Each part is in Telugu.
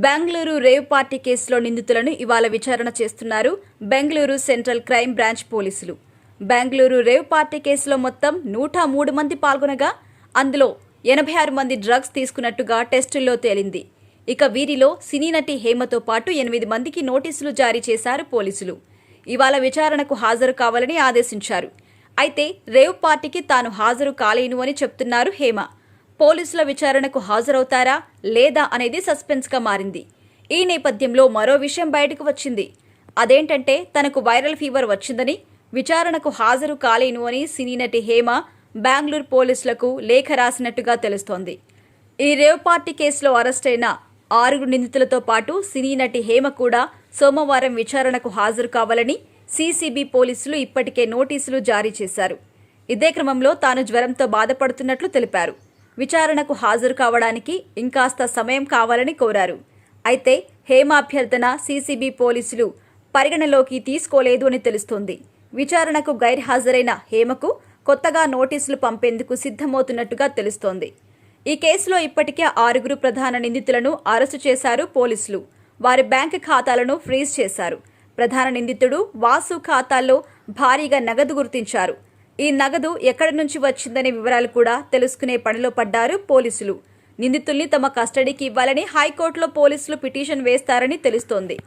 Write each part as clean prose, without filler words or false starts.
బెంగళూరు రేవ్ పార్టీ కేసులో నిందితులను ఇవాళ విచారణ చేస్తున్నారు బెంగళూరు సెంట్రల్ క్రైమ్ బ్రాంచ్ పోలీసులు. బెంగళూరు రేవ్ పార్టీ కేసులో మొత్తం 103 మంది పాల్గొనగా అందులో 86 మంది డ్రగ్స్ తీసుకున్నట్టుగా టెస్టుల్లో తేలింది. ఇక వీరిలో సినీ నటి హేమతో పాటు 8 మందికి నోటీసులు జారీ చేశారు పోలీసులు. ఇవాళ విచారణకు హాజరు కావాలని ఆదేశించారు. అయితే రేవ్ పార్టీకి తాను హాజరు కాలేను అని చెప్తున్నారు హేమ. పోలీసుల విచారణకు హాజరవుతారా లేదా అనేది సస్పెన్స్గా మారింది. ఈ నేపథ్యంలో మరో విషయం బయటకు వచ్చింది. అదేంటంటే తనకు వైరల్ ఫీవర్ వచ్చిందని, విచారణకు హాజరు కాలేను అని సినీ నటి హేమ బెంగళూరు పోలీసులకు లేఖ రాసినట్టుగా తెలుస్తోంది. ఈ రేవ్ పార్టీ కేసులో అరెస్టైన 6 నిందితులతో పాటు సినీ నటి హేమ కూడా సోమవారం విచారణకు హాజరు కావాలని సీసీబీ పోలీసులు ఇప్పటికే నోటీసులు జారీ చేశారు. ఇదే క్రమంలో తాను జ్వరంతో బాధపడుతున్నట్లు తెలిపారు. విచారణకు హాజరు కావడానికి ఇంకాస్త సమయం కావాలని కోరారు. అయితే హేమ అభ్యర్థన సీసీబీ పోలీసులు పరిగణలోకి తీసుకోలేదు అని తెలుస్తోంది. విచారణకు గైర్హాజరైన హేమకు కొత్తగా నోటీసులు పంపేందుకు సిద్ధమవుతున్నట్టుగా తెలుస్తోంది. ఈ కేసులో ఇప్పటికే 6 ప్రధాన నిందితులను అరెస్టు చేశారు పోలీసులు. వారి బ్యాంకు ఖాతాలను ఫ్రీజ్ చేశారు. ప్రధాన నిందితుడు వాసు ఖాతాల్లో భారీగా నగదు గుర్తించారు. ఈ నగదు ఎక్కడి నుంచి వచ్చిందనే వివరాలు కూడా తెలుసుకునే పనిలో పడ్డారు పోలీసులు. నిందితుల్ని తమ కస్టడీకి ఇవ్వాలని హైకోర్టులో పోలీసులు పిటిషన్ వేస్తారని తెలుస్తోంది.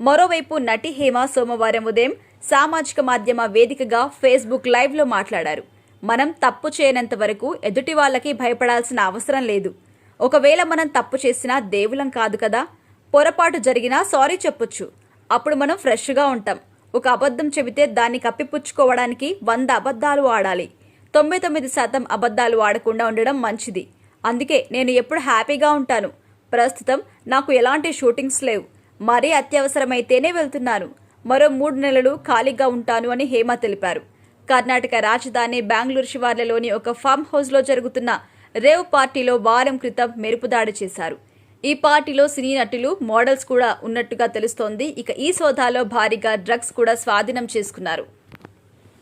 మరోవైపు నటి హేమ సోమవారం ఉదయం సామాజిక మాధ్యమ వేదికగా ఫేస్బుక్ లైవ్లో మాట్లాడారు. మనం తప్పు చేయనంత వరకు ఎదుటి వాళ్ళకి భయపడాల్సిన అవసరం లేదు. ఒకవేళ మనం తప్పు చేసినా దేవులం కాదు కదా. పొరపాటు జరిగినా సారీ చెప్పొచ్చు. అప్పుడు మనం ఫ్రెష్గా ఉంటాం. ఒక అబద్ధం చెబితే దాన్ని కప్పిపుచ్చుకోవడానికి 100 అబద్ధాలు ఆడాలి. 99% అబద్ధాలు ఆడకుండా ఉండడం మంచిది. అందుకే నేను ఎప్పుడు హ్యాపీగా ఉంటాను. ప్రస్తుతం నాకు ఎలాంటి షూటింగ్స్ లేవు. మరీ అత్యవసరమైతేనే వెళ్తున్నాను. మరో 3 నెలలు ఖాళీగా ఉంటాను అని హేమ తెలిపారు. కర్ణాటక రాజధాని బెంగళూరు శివార్లలోని ఒక ఫామ్ హౌస్లో జరుగుతున్న రేవ్ పార్టీలో వారం క్రితం మెరుపుదాడి చేశారు. ఈ పార్టీలో సినీ నటులు, మోడల్స్ కూడా ఉన్నట్టుగా తెలుస్తోంది. ఇక ఈ సోదాలో భారీగా డ్రగ్స్ కూడా స్వాధీనం చేసుకున్నారు.